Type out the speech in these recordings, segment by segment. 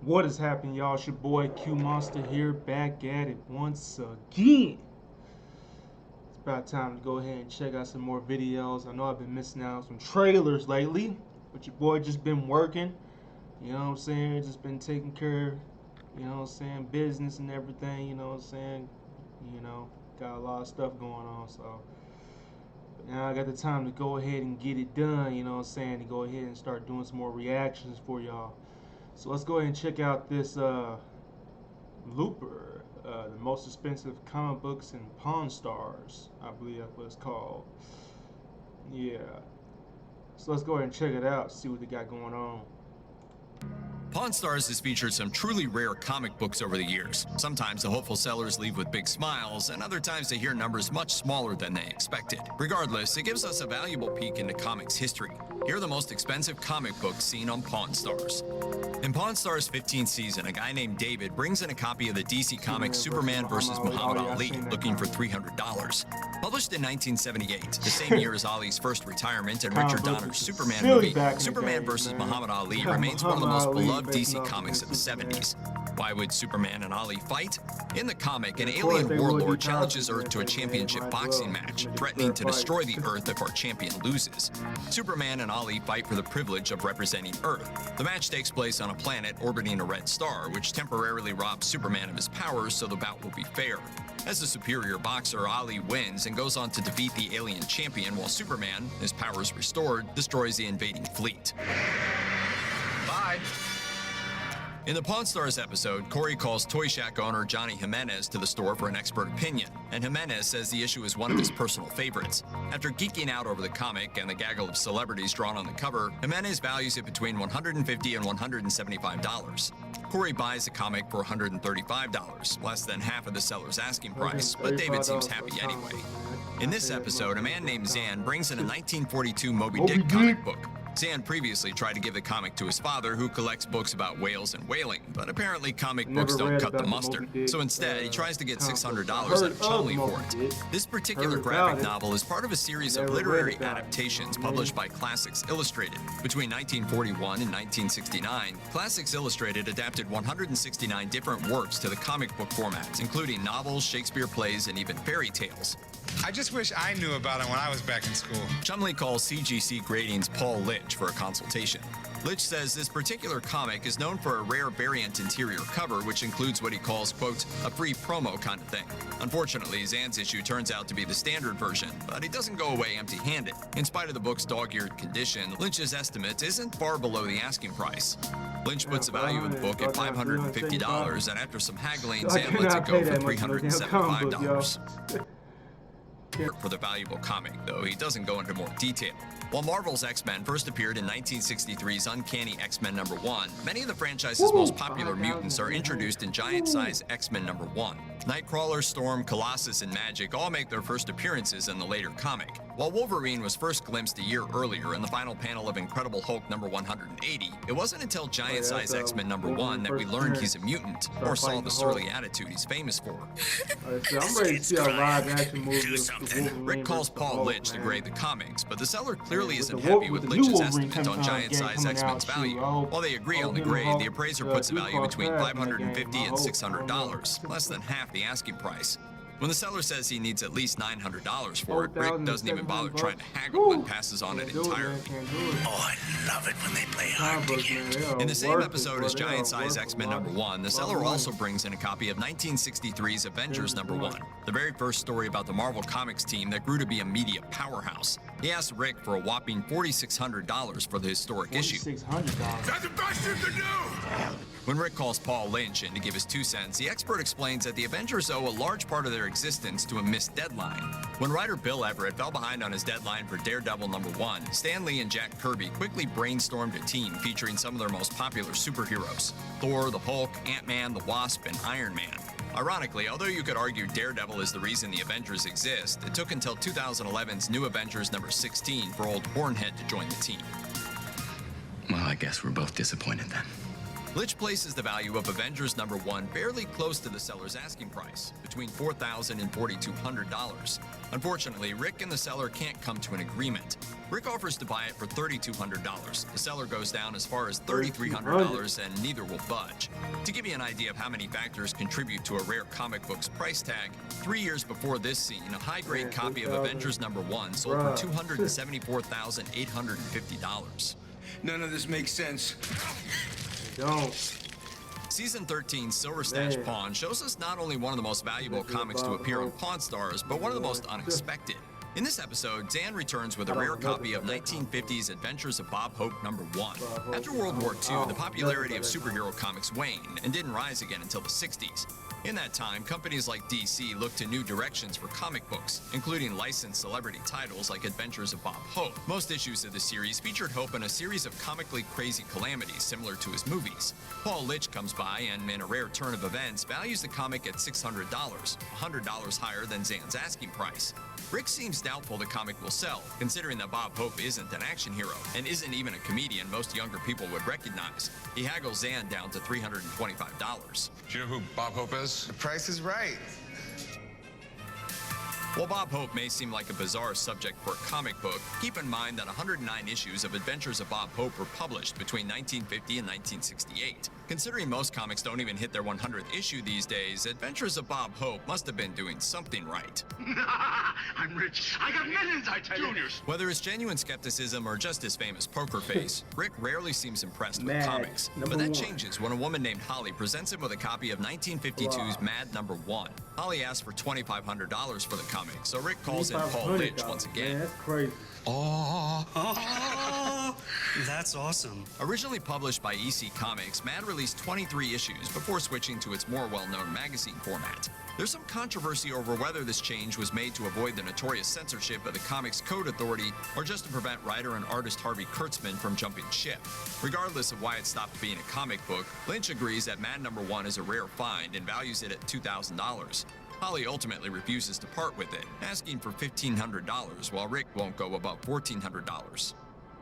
What is happening, y'all? It's your boy Q Monster here, back at it once again. It's about time to go ahead and check out some more videos. I know I've been missing out on some trailers lately, but your boy just been working. You know what I'm saying? Just been taking care of, business and everything. You know what I'm saying? You know, got a lot of stuff going on, so now I got the time to go ahead and get it done. You know what I'm saying? To go ahead and start doing some more reactions for y'all. So let's go ahead and check out this Looper, the most expensive comic books in Pawn Stars. I believe that's what it's called. Yeah. So let's go ahead and check it out, see what they got going on. Pawn Stars has featured some truly rare comic books over the years. Sometimes the hopeful sellers leave with big smiles, and other times they hear numbers much smaller than they expected. Regardless, it gives us a valuable peek into comics history. Here are the most expensive comic books seen on Pawn Stars. In Pawn Stars' 15th season, a guy named David brings in a copy of the DC Comics Superman vs. Muhammad Ali, looking for $300. Published in 1978, the same year as Ali's first retirement and Richard Donner's Superman movie, Superman vs. Muhammad Ali remains one of the most beloved DC Comics of the 70s. Why would Superman and Ali fight? In the comic, an alien warlord challenges Earth to a championship boxing match, threatening to destroy the Earth if our champion loses. Superman and Ali fight for the privilege of representing Earth. The match takes place on a planet orbiting a red star, which temporarily robs Superman of his powers so the bout will be fair. As the superior boxer, Ali wins and goes on to defeat the alien champion, while Superman, his powers restored, destroys the invading fleet. Bye! In the Pawn Stars episode, Corey calls Toy Shack owner Johnny Jimenez to the store for an expert opinion, and Jimenez says the issue is one of his personal favorites. After geeking out over the comic and the gaggle of celebrities drawn on the cover, Jimenez values it between $150 and $175. Corey buys the comic for $135, less than half of the seller's asking price, but David seems happy anyway. In this episode, a man named Zan brings in a 1942 Moby Dick comic book. Zan previously tried to give the comic to his father, who collects books about whales and whaling, but apparently comic books don't cut the mustard. So instead, he tries to get $600 out of Chumley for it. This particular graphic novel is part of a series of literary adaptations published by Classics Illustrated. Between 1941 and 1969, Classics Illustrated adapted 169 different works to the comic book format, including novels, Shakespeare plays, and even fairy tales. I just wish I knew about it when I was back in school. Chumley calls CGC Grading's Paul Litch for a consultation. Litch says this particular comic is known for a rare variant interior cover, which includes what he calls, quote, a free promo kind of thing. Unfortunately, Zan's issue turns out to be the standard version, but he doesn't go away empty-handed. In spite of the book's dog-eared condition, Lynch's estimate isn't far below the asking price. Lynch puts the value of the book at $550, and after some haggling, Zan lets it go for $375. For the valuable comic, though he doesn't go into more detail. While Marvel's X-Men first appeared in 1963's Uncanny X-Men #1, many of the franchise's most popular mutants are introduced in giant-size X-Men #1. Nightcrawler, Storm, Colossus, and Magic all make their first appearances in the later comic. While Wolverine was first glimpsed a year earlier in the final panel of Incredible Hulk #180, it wasn't until giant-size X-Men #1 that we learned he's a mutant, or saw the surly attitude he's famous for. I'm ready to see a live action movie. Rick calls Paul Litch to grade the comics, but the seller clearly isn't happy with Litch's estimate on giant-size X-Men's value. While they agree on the grade, the appraiser puts the value between $550 and $600, less than half the asking price. When the seller says he needs at least $900 for it, Rick doesn't even bother trying to haggle and passes on it entirely. Oh, I love it when they play hard to get. In the same episode as giant-size X-Men #1, the seller also brings in a copy of 1963's Avengers #1, the very first story about the Marvel Comics team that grew to be a media powerhouse. He asked Rick for a whopping $4,600 for the historic issue. That's the best you can do! When Rick calls Paul Lynch in to give his 2 cents, the expert explains that the Avengers owe a large part of their existence to a missed deadline. When writer Bill Everett fell behind on his deadline for Daredevil #1, Stan Lee and Jack Kirby quickly brainstormed a team featuring some of their most popular superheroes: Thor, the Hulk, Ant-Man, the Wasp, and Iron Man. Ironically, although you could argue Daredevil is the reason the Avengers exist, it took until 2011's New Avengers #16 for old Hornhead to join the team. Well, I guess we're both disappointed then. Litch places the value of Avengers #1 fairly close to the seller's asking price, between $4,000 and $4,200. Unfortunately, Rick and the seller can't come to an agreement. Rick offers to buy it for $3,200. The seller goes down as far as $3,300 and neither will budge. To give you an idea of how many factors contribute to a rare comic book's price tag, 3 years before this scene, a high-grade copy of Avengers #1 sold for $274,850. None of this makes sense. Don't. Season 13's Silver Snatch Pawn shows us not only one of the most valuable comics to appear on Pawn Stars, but one of the most unexpected. In this episode, Zan returns with a rare copy of 1950's Adventures of Bob Hope #1. After World War II, the popularity of superhero comics waned and didn't rise again until the 60s. In that time, companies like DC looked to new directions for comic books, including licensed celebrity titles like Adventures of Bob Hope. Most issues of the series featured Hope in a series of comically crazy calamities similar to his movies. Paul Litch comes by and, in a rare turn of events, values the comic at $600, $100 higher than Zan's asking price. Rick seems doubtful the comic will sell, considering that Bob Hope isn't an action hero and isn't even a comedian most younger people would recognize. He haggles Zan down to $325. Do you know who Bob Hope is? The price is right. While Bob Hope may seem like a bizarre subject for a comic book, keep in mind that 109 issues of Adventures of Bob Hope were published between 1950 and 1968. Considering most comics don't even hit their 100th issue these days, Adventures of Bob Hope must have been doing something right. I'm rich. I got millions, I tell you. Juniors. Whether it's genuine skepticism or just his famous poker face, Rick rarely seems impressed with Mad, comics. But that changes when a woman named Holly presents him with a copy of 1952's Mad #1. Holly asks for $2,500 for the comic, so Rick calls in Paul Litch once again. Man, that's crazy. Oh, that's awesome. Originally published by EC Comics, Mad released 23 issues before switching to its more well-known magazine format. There's some controversy over whether this change was made to avoid the notorious censorship of the Comics Code Authority or just to prevent writer and artist Harvey Kurtzman from jumping ship. Regardless of why it stopped being a comic book, Lynch agrees that Mad #1 is a rare find and values it at $2,000. Holly ultimately refuses to part with it, asking for $1,500, while Rick won't go above $1,400.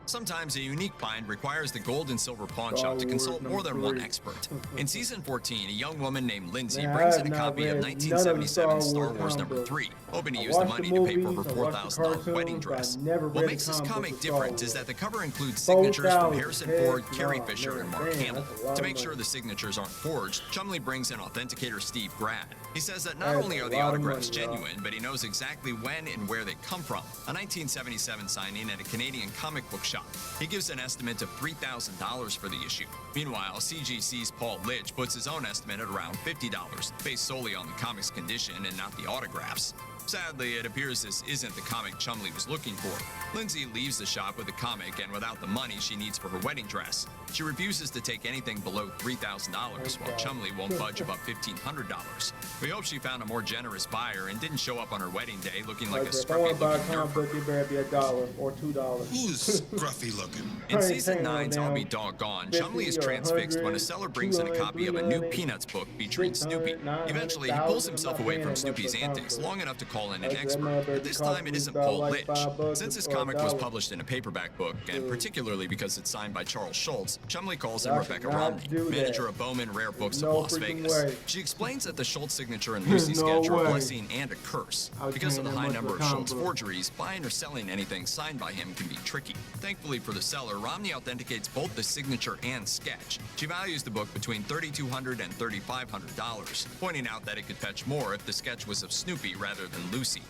Sometimes a unique find requires the gold and silver pawn shop to consult more than one expert. In Season 14, a young woman named Lindsay brings in a copy of 1977 Star Wars #3, hoping to use the money to pay for her $4,000 wedding dress. What makes this comic different is that the cover includes signatures from Harrison Ford, Carrie Fisher, and Mark Hamill. To make sure the signatures aren't forged, Chumley brings in authenticator Steve Grad. He says that not only are the autographs genuine, but he knows exactly when and where they come from. A 1977 signing at a Canadian comic book shop. He gives an estimate of $3,000 for the issue. Meanwhile, CGC's Paul Litch puts his own estimate at around $50, based solely on the comic's condition and not the autographs. Sadly, it appears this isn't the comic Chumley was looking for. Lindsay leaves the shop with the comic and without the money she needs for her wedding dress. She refuses to take anything below $3,000, while Chumley won't budge above $1,500. We hope she found a more generous buyer and didn't show up on her wedding day looking like a scruffy-looking nerd. You better be $1 or $2. Who's scruffy looking? In Season 9's I'll Be Doggone, Chumley is transfixed when a seller brings in a copy of a new Peanuts book featuring Snoopy. Eventually, he pulls himself away from Snoopy's antics long enough to call in an expert, but this time it isn't Paul Litch. Since this comic was published in a paperback book, and particularly because it's signed by Charles Schultz, Chumley calls in Rebecca Romney, manager of Bowman Rare Books of Las Vegas. She explains that the Schultz signature and Lucy sketch are a blessing and a curse. Because of the high number of Schultz forgeries, buying or selling anything signed by him can be tricky. Thankfully for the seller, Romney authenticates both the signature and sketch. She values the book between $3,200 and $3,500, pointing out that it could fetch more if the sketch was of Snoopy rather than Lucy.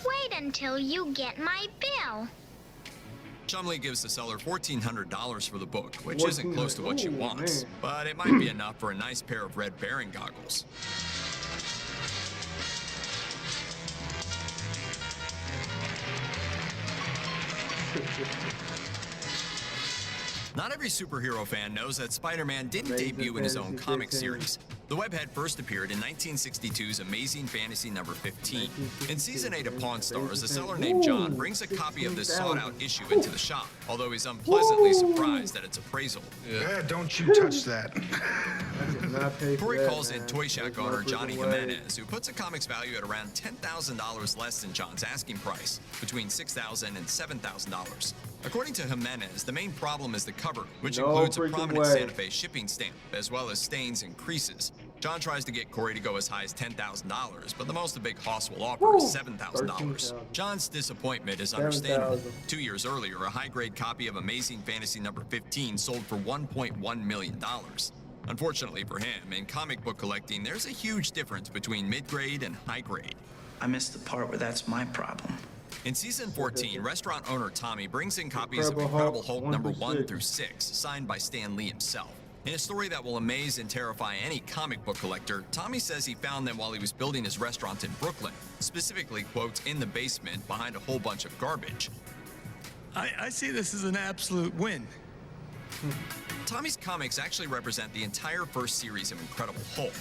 Wait until you get my bill. Chumley gives the seller $1,400 for the book, which isn't close to what she wants, but it might be enough for a nice pair of red Baron goggles. Not every superhero fan knows that Spider-Man didn't debut in his own comic series. The webhead first appeared in 1962's Amazing Fantasy #15. In Season 8 of Pawn Stars, a seller named John brings a copy of this sought-out issue into the shop, although he's unpleasantly surprised at its appraisal. Yeah, don't you touch that. Corey calls in Toy Shack owner Johnny Jimenez, who puts a comic's value at around $10,000 less than John's asking price, between $6,000 and $7,000. According to Jimenez, the main problem is the cover, which includes a prominent Santa Fe shipping stamp, as well as stains and creases. John tries to get Corey to go as high as $10,000, but the most the big hoss will offer is $7,000. $13,000. John's disappointment is understandable. 7,000. 2 years earlier, a high-grade copy of Amazing Fantasy number 15 sold for $1.1 million. Unfortunately for him, in comic book collecting, there's a huge difference between mid-grade and high-grade. I missed the part where that's my problem. In season 14, restaurant owner Tommy brings in copies of Incredible Incredible Hulk Hulk number 1 1 through 6, signed by Stan Lee himself. In a story that will amaze and terrify any comic book collector, Tommy says he found them while he was building his restaurant in Brooklyn, specifically, quote, in the basement behind a whole bunch of garbage. I see this as an absolute win. Tommy's comics actually represent the entire first series of Incredible Hulk.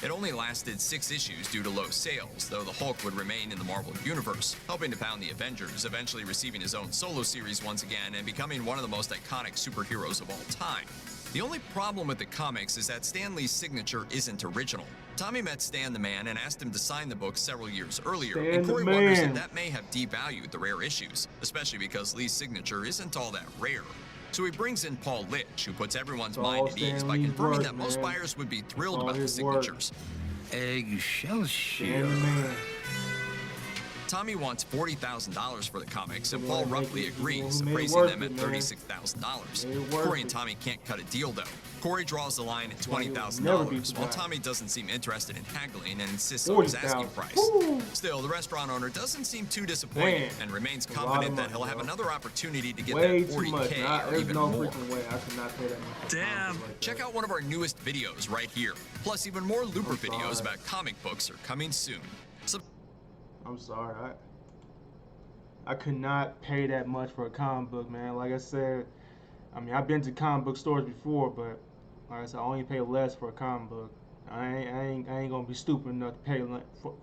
It only lasted 6 issues due to low sales, though the Hulk would remain in the Marvel Universe, helping to pound the Avengers, eventually receiving his own solo series once again and becoming one of the most iconic superheroes of all time. The only problem with the comics is that Stan Lee's signature isn't original. Tommy met Stan the Man and asked him to sign the book several years earlier, Stan and the Corey wonders Man. if that may have devalued the rare issues, especially because Lee's signature isn't all that rare. So he brings in Paul Litch, who puts everyone's It's all mind at ease Stan by Lee's confirming work, that most man. buyers would be thrilled All about the his work. signatures. Eggshell Stan the Man. Tommy wants $40,000 for the comics, and Yeah, Paul make roughly it- agrees, made it praising worth them at it, man. $36,000. Made it worth Corey and it. Tommy can't cut a deal, though. Corey draws the line at Why you'll never be $20,000, while forgotten. Tommy doesn't seem interested in haggling and insists on his asking 40,000. price. Woo! Still, the restaurant owner doesn't seem too disappointed Man, and remains that's a lot confident of that money, he'll have bro. another opportunity to get Way that too much. 40K or There's even no more. freaking way I could not pay that much. for Damn. comics like Check that. out one of our newest videos right here. Plus, even more Looper I'm videos sorry. about comic books are coming soon. I'm sorry. I could not pay that much for a comic book, man. Like I said, I mean, I've been to comic book stores before, but like I said, I only pay less for a comic book. I ain't gonna be stupid enough to pay like, for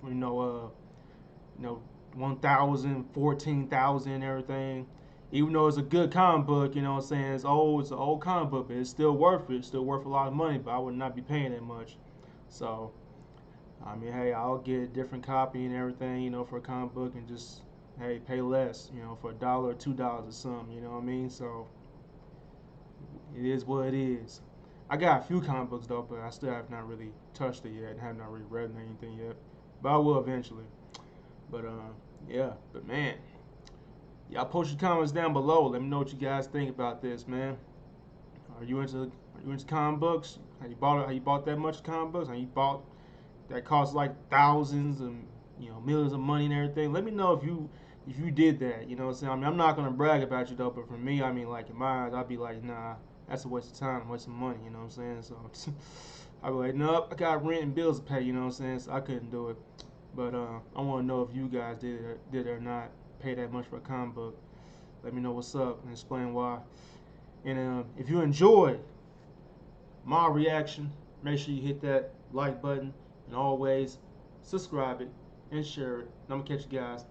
1,000, 14,000, and everything. Even though it's a good comic book, you know what I'm saying? It's an old comic book, but it's still worth it. It's still worth a lot of money, but I would not be paying that much. So, I mean, hey, I'll get a different copy and everything, you know, for a comic book, and just, hey, pay less, you know, for $1 or $2 or something, you know what I mean? So, it is what it is. I got a few comic books, though, but I still have not really touched it yet and have not really read anything yet. But I will eventually. But, yeah, but man, y'all post your comments down below. Let me know what you guys think about this, man. Are you into comic books? Have you bought that much comic books? Have you bought that cost like thousands and millions of money and everything? Let me know if you did that. You know what I'm saying? I mean, I'm not gonna brag about you though, but for me, I mean, like in my eyes, I'd be like, nah, that's a waste of time, a waste of money. You know what I'm saying? So I'd be like, nope, I got rent and bills to pay. You know what I'm saying? So I couldn't do it. But I want to know if you guys did it or not pay that much for a comic book. Let me know what's up and explain why. And if you enjoyed my reaction, make sure you hit that like button and always subscribe it and share it. And I'm gonna catch you guys